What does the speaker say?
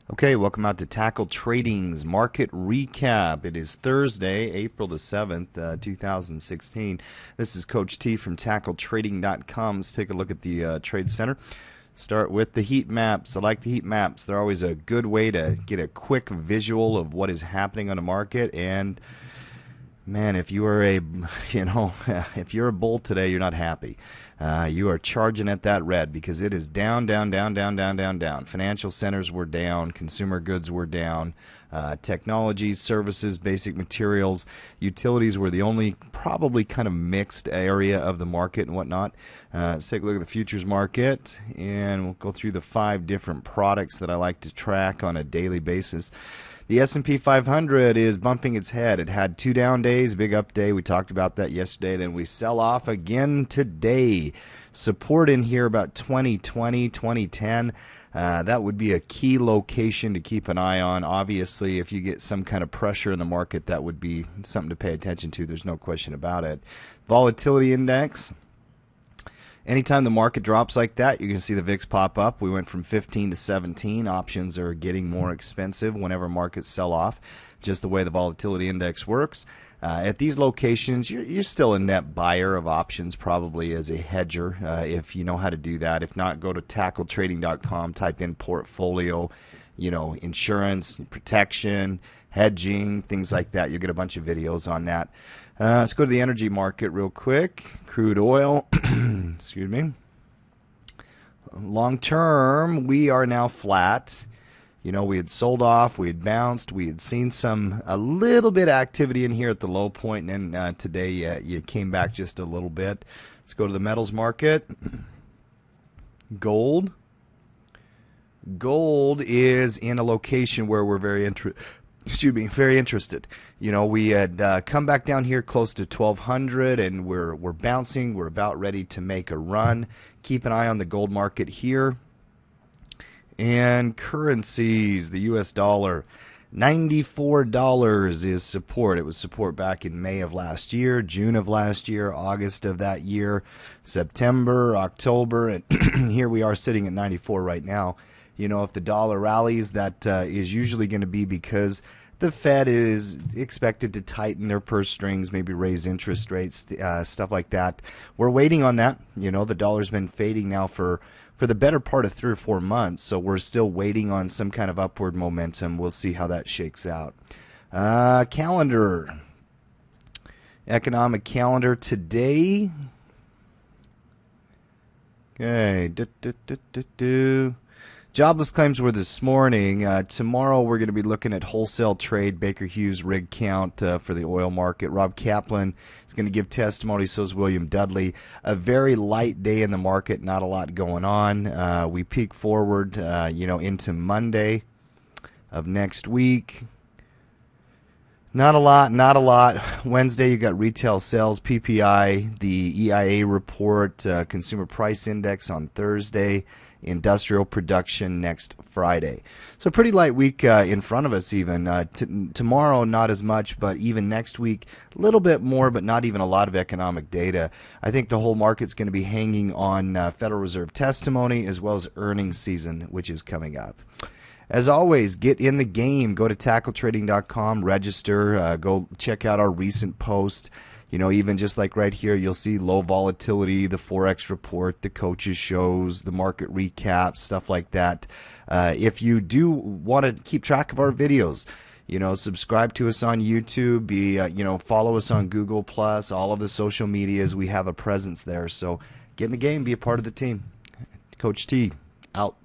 Okay, welcome out to Tackle Trading's Market Recap. It is Thursday, April the 7th, 2016. This is Coach T from TackleTrading.com. Let's take a look at the Trade Center. Start with the heat maps. I like the heat maps. They're always a good way to get a quick visual of what is happening on the market. And man, if you are if you're a bull today, you're not happy. You are charging at that red because it is down, down, down, down, down, down, down. Financial centers were down. Consumer goods were down. Technologies, services, basic materials, utilities were the only probably kind of mixed area of the market and whatnot. Let's take a look at the futures market, and we'll go through the 5 different products that I like to track on a daily basis. The S&P 500 is bumping its head. It had 2 down days, big up day. We talked about that yesterday. Then we sell off again today. Support in here about 2020, 2010. That would be a key location to keep an eye on. Obviously, if you get some kind of pressure in the market, that would be something to pay attention to. There's no question about it. Volatility index. Anytime the market drops like that, you can see the VIX pop up. We went from 15 to 17. Options are getting more expensive whenever markets sell off, just the way the volatility index works. At these locations, you're still a net buyer of options, probably as a hedger, if you know how to do that. If not, go to tackletrading.com, type in portfolio, insurance, protection, hedging, things like that. You'll get a bunch of videos on that. Let's go to the energy market real quick. Crude oil, excuse me. Long term, we are now flat. We had sold off, we had bounced, we had seen a little bit of activity in here at the low point, and then today you came back just a little bit. Let's go to the metals market. Gold. Gold is in a location where we're very interested. We had come back down here close to 1200, and we're bouncing. We're about ready to make a run. Keep an eye on the gold market here. And currencies, the US dollar, $94 is support. It was support back in May of last year, June of last year, August of that year, September, October, and here we are sitting at 94 right now. If the dollar rallies, that is usually going to be because the Fed is expected to tighten their purse strings, maybe raise interest rates, stuff like that. We're waiting on that. The dollar's been fading now for the better part of 3 or 4 months, so we're still waiting on some kind of upward momentum. We'll see how that shakes out. Calendar. Economic calendar today. Okay. Jobless claims were this morning. Tomorrow we're going to be looking at wholesale trade, Baker Hughes rig count for the oil market. Rob Kaplan is going to give testimony, so is William Dudley. A very light day in the market, not a lot going on. We peek forward, into Monday of next week. Not a lot. Wednesday, you got retail sales, PPI, the EIA report, consumer price index on Thursday, industrial production next Friday. So pretty light week in front of us even. Tomorrow, not as much, but even next week, a little bit more, but not even a lot of economic data. I think the whole market's going to be hanging on Federal Reserve testimony as well as earnings season, which is coming up. As always, get in the game. Go to tackletrading.com, register, go check out our recent post. Even just like right here, you'll see low volatility, the Forex report, the coaches shows, the market recap, stuff like that. If you do want to keep track of our videos, subscribe to us on YouTube, follow us on Google Plus, all of the social medias. We have a presence there. So get in the game, be a part of the team. Coach T, out.